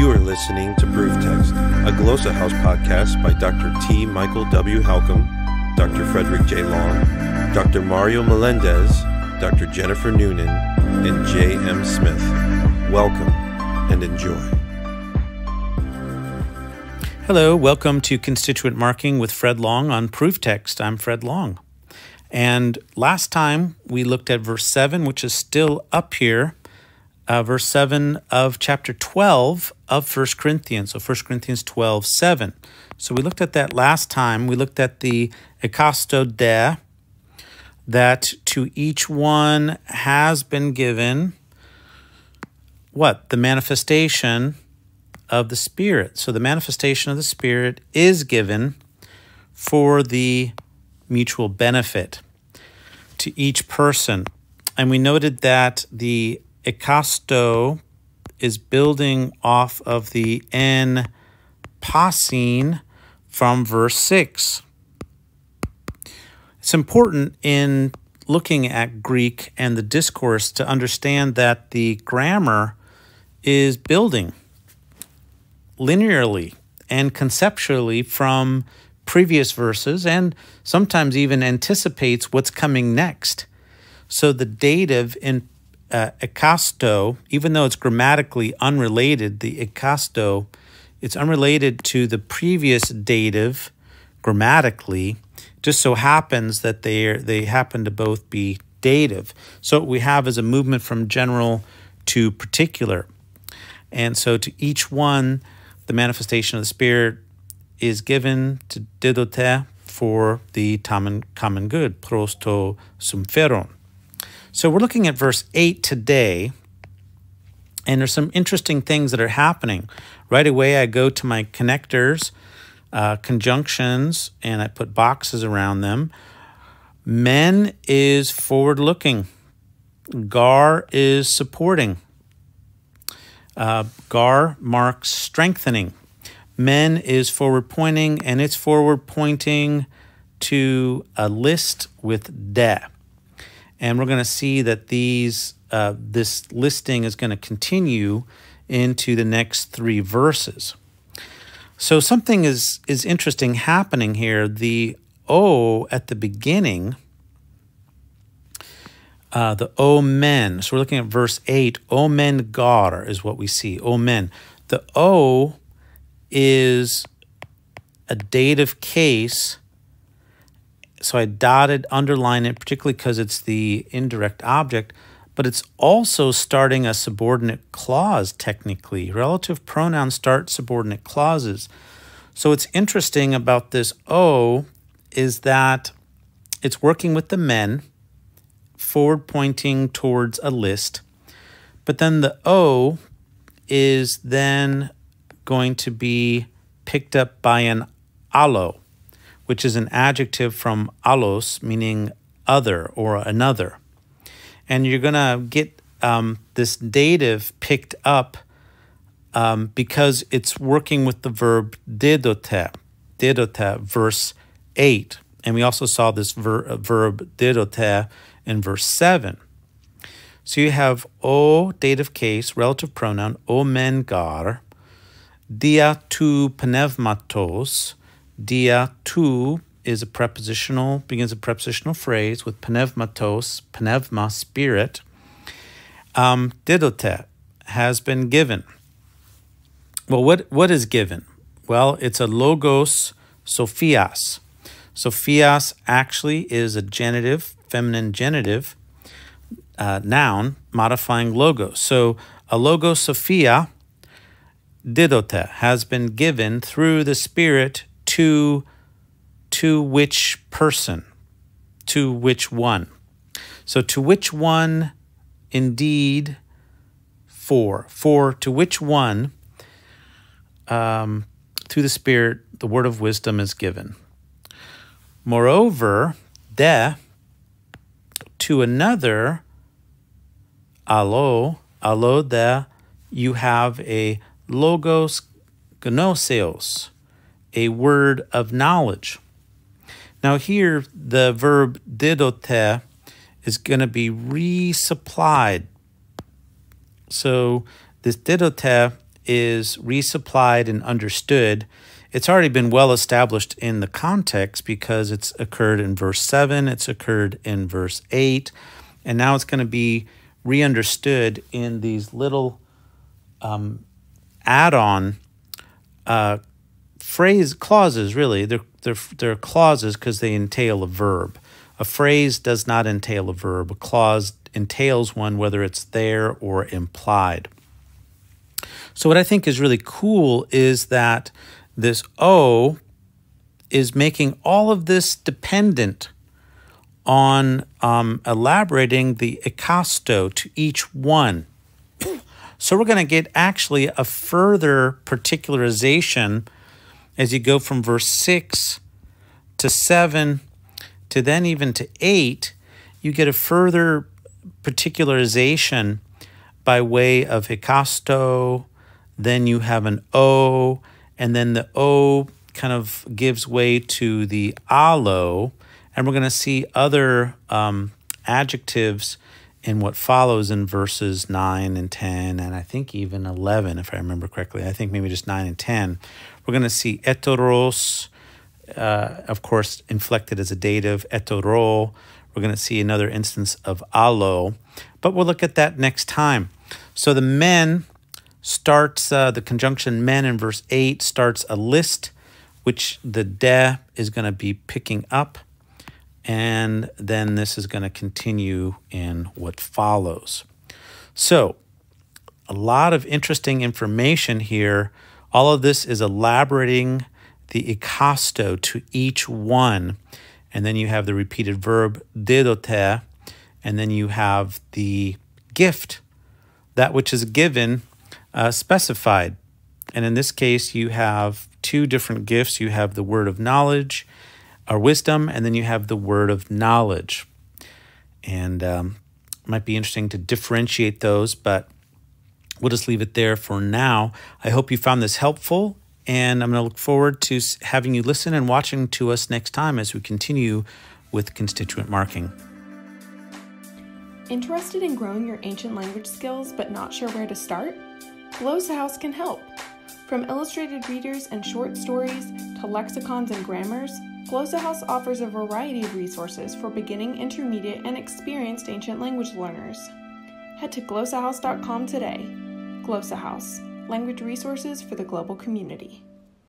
You are listening to Proof Text, a Glossa House podcast by Dr. T. Michael W. Halcomb, Dr. Fredirck J. Long, Dr. Mario Melendez, Dr. Jennifer Noonan, and J. M. Smith. Welcome and enjoy. Hello, welcome to Constituent Marking with Fred Long on Proof Text. I'm Fred Long. And last time we looked at verse 7, which is still up here, verse 7 of chapter 12 of 1 Corinthians, so 1 Corinthians 12:7. So we looked at that last time. We looked at the ekasto de, that to each one has been given, what? The manifestation of the Spirit. So the manifestation of the Spirit is given for the mutual benefit to each person. And we noted that the ekasto is building off of the en passing from verse 6. It's important in looking at Greek and the discourse to understand that the grammar is building linearly and conceptually from previous verses and sometimes even anticipates what's coming next. So the dative in ekasto, even though it's grammatically unrelated, the ekasto, it's unrelated to the previous dative grammatically. Just so happens that they happen to both be dative. So what we have is a movement from general to particular. And so to each one, the manifestation of the Spirit is given to didote for the common good, pros to sympheron. So we're looking at verse 8 today, and there's some interesting things that are happening. Right away, I go to my connectors, conjunctions, and I put boxes around them. Men is forward-looking. Gar is supporting. Gar marks strengthening. Men is forward-pointing, and it's forward-pointing to a list with de. And we're going to see that this listing is going to continue into the next three verses. So something is interesting happening here. The O at the beginning, the O men. So we're looking at verse 8. O men gar is what we see. O men. The O is a dative case. So I dotted, underline it, particularly because it's the indirect object, but it's also starting a subordinate clause, technically. Relative pronouns start subordinate clauses. So what's interesting about this O is that it's working with the men, forward pointing towards a list, but then the O is then going to be picked up by an allo, which is an adjective from allos, meaning other or another. And you're going to get this dative picked up because it's working with the verb didote, verse 8. And we also saw this verb didote in verse 7. So you have o, dative case, relative pronoun, o men gar, dia tu pneumatos. Dia tu is a prepositional, begins a prepositional phrase with pneumatos, pneuma, spirit. Didote has been given. Well, what is given? Well, it's a logos sophias. Sophias actually is a genitive, feminine genitive, noun, modifying logos. So a logos sophia, didote, has been given through the Spirit to which person, to which one. So to which one, indeed, for to which one, through the Spirit, the word of wisdom is given. Moreover, de, to another, allo de, you have a logos gnoseos, a word of knowledge. Now here, the verb didote is going to be resupplied. So this didote is resupplied and understood, it's already been well established in the context because it's occurred in verse 7, it's occurred in verse 8, and now it's going to be re-understood in these little add-on phrase clauses, really. They're clauses because they entail a verb. A phrase does not entail a verb. A clause entails one, whether it's there or implied. So what I think is really cool is that this O is making all of this dependent on elaborating the ikasto to each one. So we're going to get actually a further particularization as you go from verse 6 to 7 to then even to 8. You get a further particularization by way of ikasto, then you have an O, and then the O kind of gives way to the alo, and we're going to see other adjectives in what follows in verses 9 and 10, and I think even 11, if I remember correctly. I think maybe just 9 and 10. We're going to see etoros, of course, inflected as a dative, etoro. We're going to see another instance of alo, but we'll look at that next time. So the men starts, the conjunction men in verse 8 starts a list, which the de is going to be picking up, and then this is going to continue in what follows. So a lot of interesting information here. All of this is elaborating the ikasto to each one, and then you have the repeated verb didote, and then you have the gift, that which is given, specified. And in this case, you have two different gifts. You have the word of knowledge, or wisdom, and then you have the word of knowledge. And it might be interesting to differentiate those, but we'll just leave it there for now. I hope you found this helpful, and I'm going to look forward to having you listen and watching to us next time as we continue with constituent marking. Interested in growing your ancient language skills but not sure where to start? Glossa House can help. From illustrated readers and short stories to lexicons and grammars, Glossa House offers a variety of resources for beginning, intermediate, and experienced ancient language learners. Head to glossahouse.com today. Glossa House, language resources for the global community.